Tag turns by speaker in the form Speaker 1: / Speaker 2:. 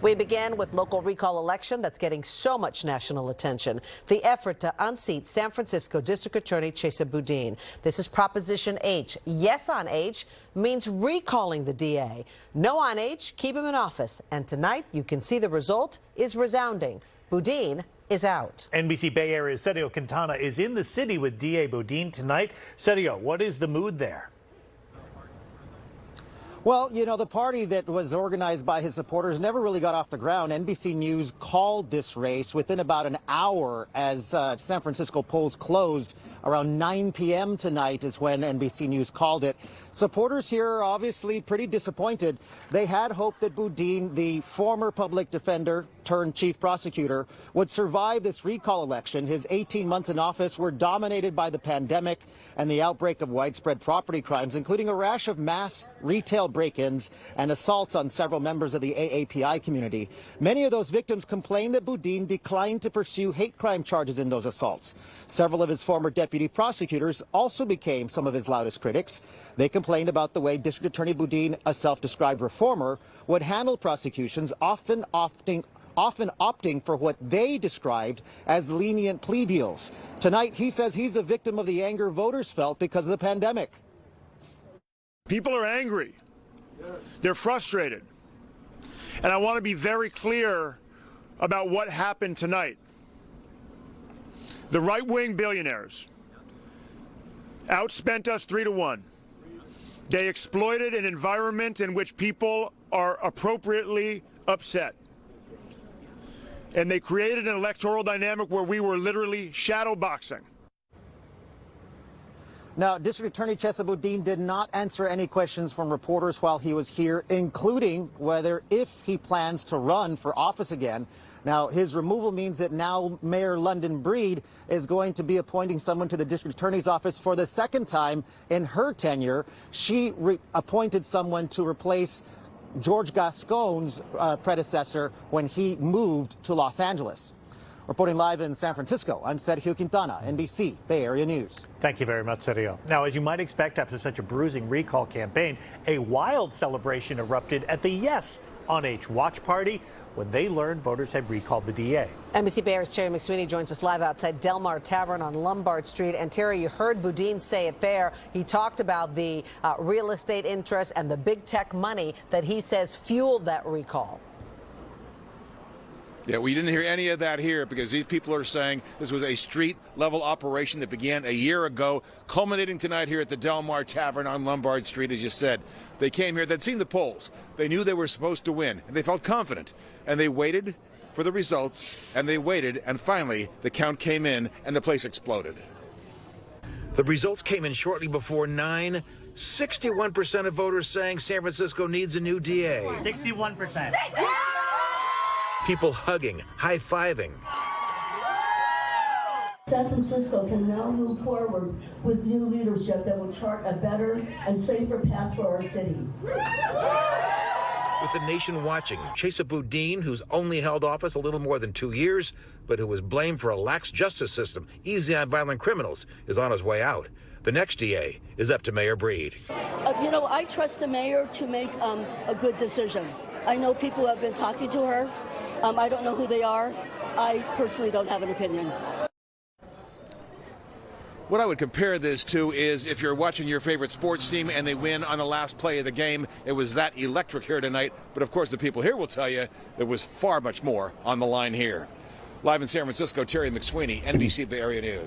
Speaker 1: We begin with local recall election that's getting so much national attention. The effort to unseat San Francisco District Attorney Chesa Boudin. This is Proposition H. Yes on H means recalling the DA. No on H, keep him in office. And tonight, you can see the result is resounding. Boudin is out.
Speaker 2: NBC Bay Area's Sergio Quintana is in the city with DA Boudin tonight. Sergio, what is the mood there?
Speaker 3: Well, you know, the party that was organized by his supporters never really got off the ground. NBC News called this race within about an hour as San Francisco polls closed. Around 9 p.m. tonight is when NBC News called it. Supporters here are obviously pretty disappointed. They had hoped that Boudin, the former public defender turned chief prosecutor, would survive this recall election. His 18 months in office were dominated by the pandemic and the outbreak of widespread property crimes, including a rash of mass retail break-ins and assaults on several members of the AAPI community. Many of those victims complained that Boudin declined to pursue hate crime charges in those assaults. Several of his former deputy prosecutors also became some of his loudest critics. They complained about the way District Attorney Boudin, a self-described reformer, would handle prosecutions, often opting for what they described as lenient plea deals. Tonight, he says he's the victim of the anger voters felt because of the pandemic.
Speaker 4: People are angry. They're frustrated. And I want to be very clear about what happened tonight. The right-wing billionaires outspent us 3-1. They exploited an environment in which people are appropriately upset. And they created an electoral dynamic where we were literally shadowboxing.
Speaker 3: Now, District Attorney Chesa Boudin did not answer any questions from reporters while he was here, including if he plans to run for office again. Now, his removal means that now Mayor London Breed is going to be appointing someone to the district attorney's office for the second time in her tenure. She appointed someone to replace George Gascon's predecessor when he moved to Los Angeles. Reporting live in San Francisco, I'm Sergio Quintana, NBC Bay Area News.
Speaker 2: Thank you very much, Sergio. Now, as you might expect after such a bruising recall campaign, a wild celebration erupted at the Yes on H watch party when they learned voters had recalled the DA.
Speaker 1: NBC Bay Area's Terry McSweeney joins us live outside Del Mar Tavern on Lombard Street. And Terry, you heard Boudin say it there. He talked about the real estate interests and the big tech money that he says fueled that recall.
Speaker 5: Yeah, we didn't hear any of that here because these people are saying this was a street-level operation that began a year ago, culminating tonight here at the Del Mar Tavern on Lombard Street, as you said. They came here, they'd seen the polls. They knew they were supposed to win, and they felt confident. And they waited for the results, and they waited, and finally the count came in, and the place exploded.
Speaker 6: The results came in shortly before 9. 61% of voters saying San Francisco needs a new DA.
Speaker 2: 61%.
Speaker 6: People hugging, high-fiving.
Speaker 7: San Francisco can now move forward with new leadership that will chart a better and safer path for our city.
Speaker 6: With the nation watching, Chesa Boudin, who's only held office a little more than 2 years, but who was blamed for a lax justice system, easy on violent criminals, is on his way out. The next DA is up to Mayor Breed.
Speaker 7: You know, I trust the mayor to make a good decision. I know people have been talking to her. I don't know who they are. I personally don't have an opinion.
Speaker 5: What I would compare this to is if you're watching your favorite sports team and they win on the last play of the game. It was that electric here tonight. But of course, the people here will tell you there was far much more on the line here. Live in San Francisco, Terry McSweeney, NBC Bay Area News.